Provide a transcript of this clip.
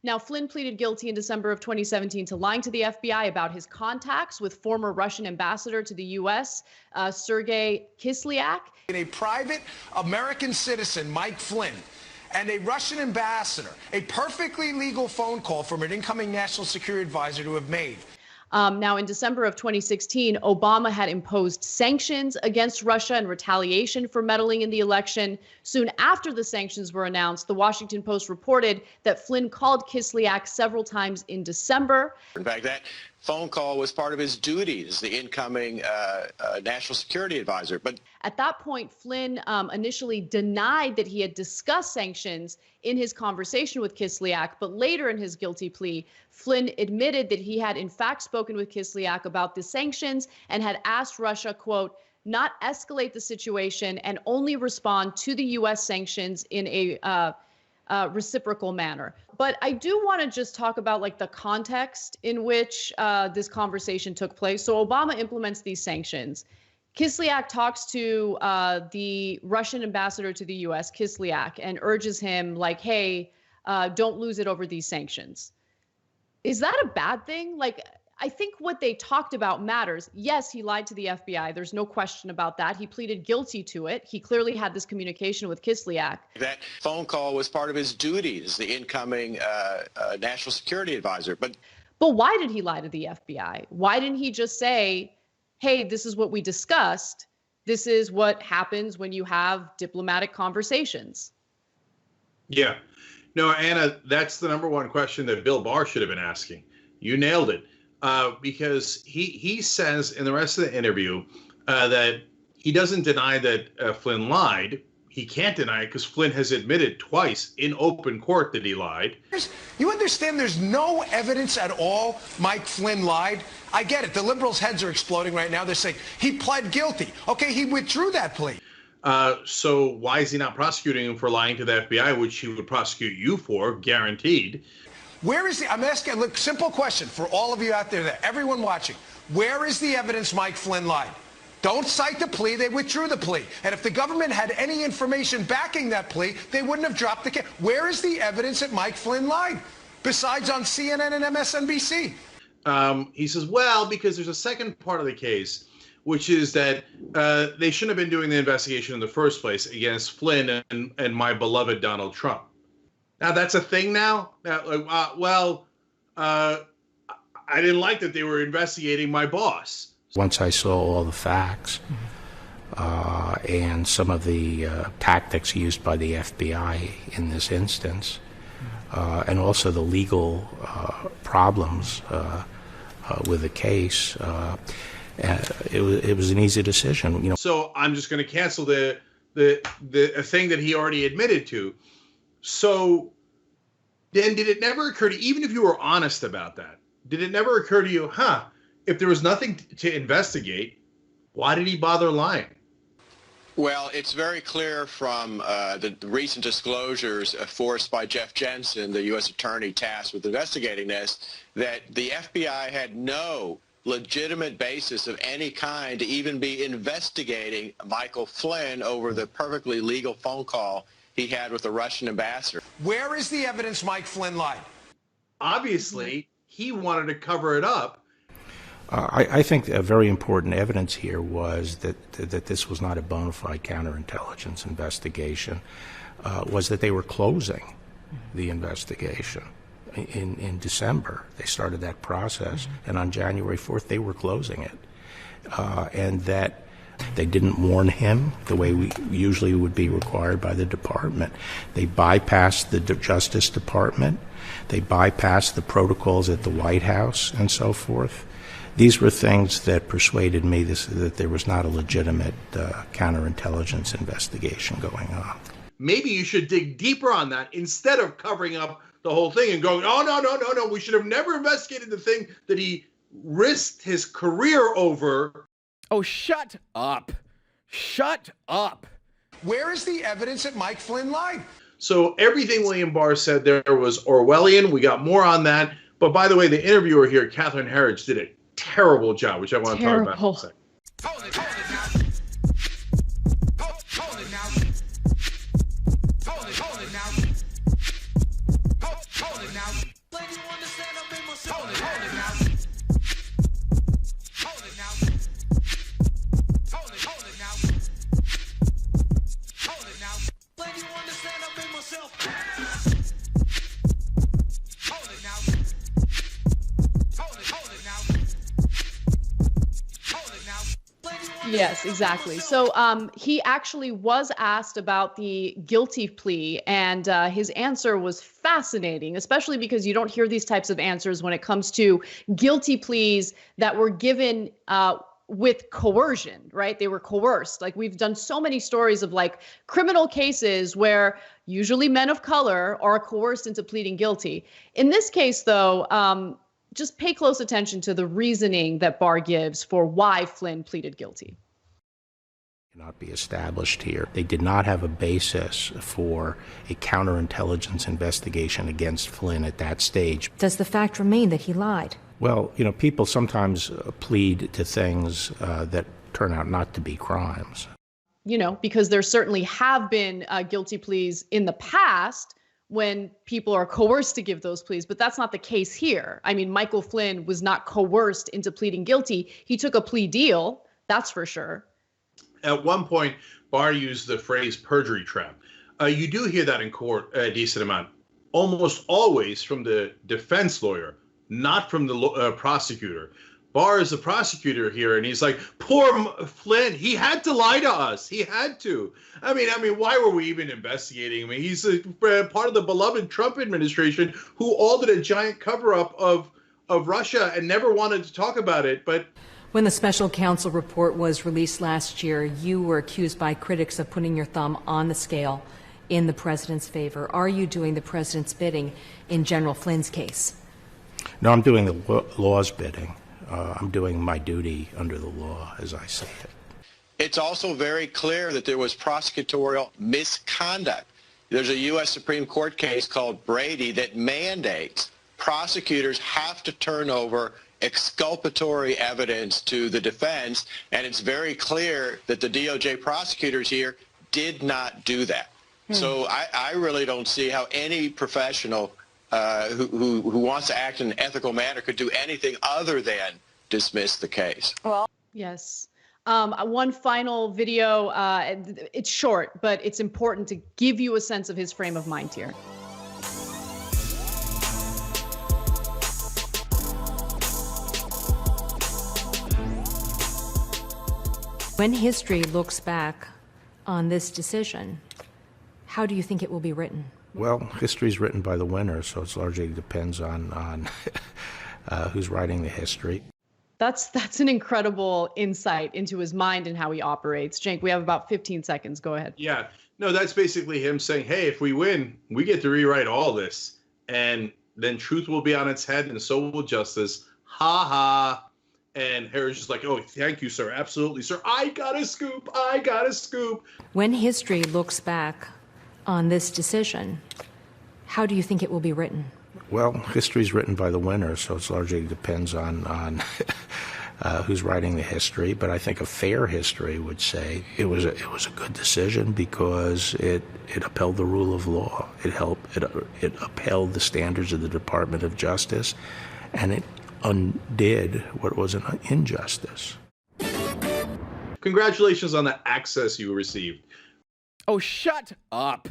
Now, Flynn pleaded guilty in December of 2017 to lying to the FBI about his contacts with former Russian ambassador to the U.S., Sergei Kislyak. A private American citizen, Mike Flynn, and a Russian ambassador, a perfectly legal phone call from an incoming national security advisor to have made. Now, in December of 2016, Obama had imposed sanctions against Russia in retaliation for meddling in the election. Soon after the sanctions were announced, the Washington Post reported that Flynn called Kislyak several times in December. In fact, that phone call was part of his duties, the incoming national security advisor. But at that point, Flynn initially denied that he had discussed sanctions in his conversation with Kislyak, but later in his guilty plea, Flynn admitted that he had in fact spoken with Kislyak about the sanctions and had asked Russia, quote, not escalate the situation and only respond to the U.S. sanctions in a reciprocal manner. But I do want to just talk about like the context in which this conversation took place. So Obama implements these sanctions. Kislyak talks to the Russian ambassador to the U.S., Kislyak, and urges him like, hey, don't lose it over these sanctions. Is that a bad thing? Like, I think what they talked about matters. Yes, he lied to the FBI. There's no question about that. He pleaded guilty to it. He clearly had this communication with Kislyak. That phone call was part of his duties, the incoming national security advisor. But why did he lie to the FBI? Why didn't he just say, hey, this is what we discussed. This is what happens when you have diplomatic conversations? Yeah. No, Anna, that's the number one question that Bill Barr should have been asking. You nailed it. Because he says in the rest of the interview that he doesn't deny that Flynn lied. He can't deny it because Flynn has admitted twice in open court that he lied. You understand there's no evidence at all Mike Flynn lied? I get it. The liberals' heads are exploding right now. They're saying he pled guilty. Okay, he withdrew that plea. So why is he not prosecuting him for lying to the FBI, which he would prosecute you for, guaranteed? Where is the, I'm asking, look, simple question for all of you out there, everyone watching. Where is the evidence Mike Flynn lied? Don't cite the plea. They withdrew the plea. And if the government had any information backing that plea, they wouldn't have dropped the case. Where is the evidence that Mike Flynn lied, besides on CNN and MSNBC? He says, well, because there's a second part of the case, which is that they shouldn't have been doing the investigation in the first place against Flynn and my beloved Donald Trump. Now, that's a thing now? I didn't like that they were investigating my boss. Once I saw all the facts and some of the tactics used by the FBI in this instance, and also the legal problems with the case, it was an easy decision. You know. So I'm just going to cancel the thing that he already admitted to. So then did it never occur to you, even if you were honest about that, did it never occur to you, if there was nothing to investigate, why did he bother lying? Well, it's very clear from the recent disclosures forced by Jeff Jensen, the U.S. attorney tasked with investigating this, that the FBI had no legitimate basis of any kind to even be investigating Michael Flynn over the perfectly legal phone call he had with the Russian ambassador. Where is the evidence Mike Flynn lied? Obviously, he wanted to cover it up. I think a very important evidence here was that this was not a bona fide counterintelligence investigation, was that they were closing the investigation. In December, they started that process, and on January 4th, they were closing it. And that they didn't warn him the way we usually would be required by the department. They bypassed the Justice Department. They bypassed the protocols at the White House and so forth. These were things that persuaded me that there was not a legitimate counterintelligence investigation going on. Maybe you should dig deeper on that instead of covering up the whole thing and going, oh, no, we should have never investigated the thing that he risked his career over. Oh, shut up. Shut up. Where is the evidence that Mike Flynn lied? So everything William Barr said there was Orwellian. We got more on that. But by the way, the interviewer here, Catherine Herridge, did a terrible job, which I want to talk about in a second. Hold it now. Hold it now. Hold it now. Hold it now. Yes, exactly. So he actually was asked about the guilty plea, and his answer was fascinating, especially because you don't hear these types of answers when it comes to guilty pleas that were given with coercion, right? They were coerced. Like, we've done so many stories of like criminal cases where usually men of color are coerced into pleading guilty. In this case, though, just pay close attention to the reasoning that Barr gives for why Flynn pleaded guilty. Cannot be established here. They did not have a basis for a counterintelligence investigation against Flynn at that stage. Does the fact remain that he lied? Well, you know, people sometimes plead to things that turn out not to be crimes. You know, because there certainly have been guilty pleas in the past when people are coerced to give those pleas, but that's not the case here. I mean, Michael Flynn was not coerced into pleading guilty. He took a plea deal, that's for sure. At one point, Barr used the phrase perjury trap. You do hear that in court a decent amount, almost always from the defense lawyer, not from the prosecutor. Barr is the prosecutor here, and he's like, poor Flynn, he had to lie to us. He had to. I mean, why were we even investigating him? I mean, he's a part of the beloved Trump administration who all did a giant cover-up of Russia and never wanted to talk about it. But When the special counsel report was released last year, you were accused by critics of putting your thumb on the scale in the president's favor. Are you doing the president's bidding in General Flynn's case? No, I'm doing the law's bidding. I'm doing my duty under the law, as I see it. It's also very clear that there was prosecutorial misconduct. There's a U.S. Supreme Court case called Brady that mandates prosecutors have to turn over exculpatory evidence to the defense, and it's very clear that the DOJ prosecutors here did not do that. So I really don't see how any professional who wants to act in an ethical manner could do anything other than dismiss the case. Well, yes. One final video. It's short, but it's important to give you a sense of his frame of mind here. When history looks back on this decision, how do you think it will be written? Well, history is written by the winner, so it largely depends on who's writing the history. That's an incredible insight into his mind and how he operates. Cenk, we have about 15 seconds. Go ahead. yeah, no, that's basically him saying, hey, if we win, we get to rewrite all this. And then truth will be on its head, and so will justice. Ha ha. And Harry's just like, oh, thank you, sir. Absolutely, sir. I got a scoop. I got a scoop. When history looks back on this decision, how do you think it will be written? Well, history is written by the winner, so it largely depends on who's writing the history. But I think a fair history would say it was a good decision because it upheld the rule of law. It upheld the standards of the Department of Justice, and it undid what was an injustice. Congratulations on the access you received. Oh, shut up.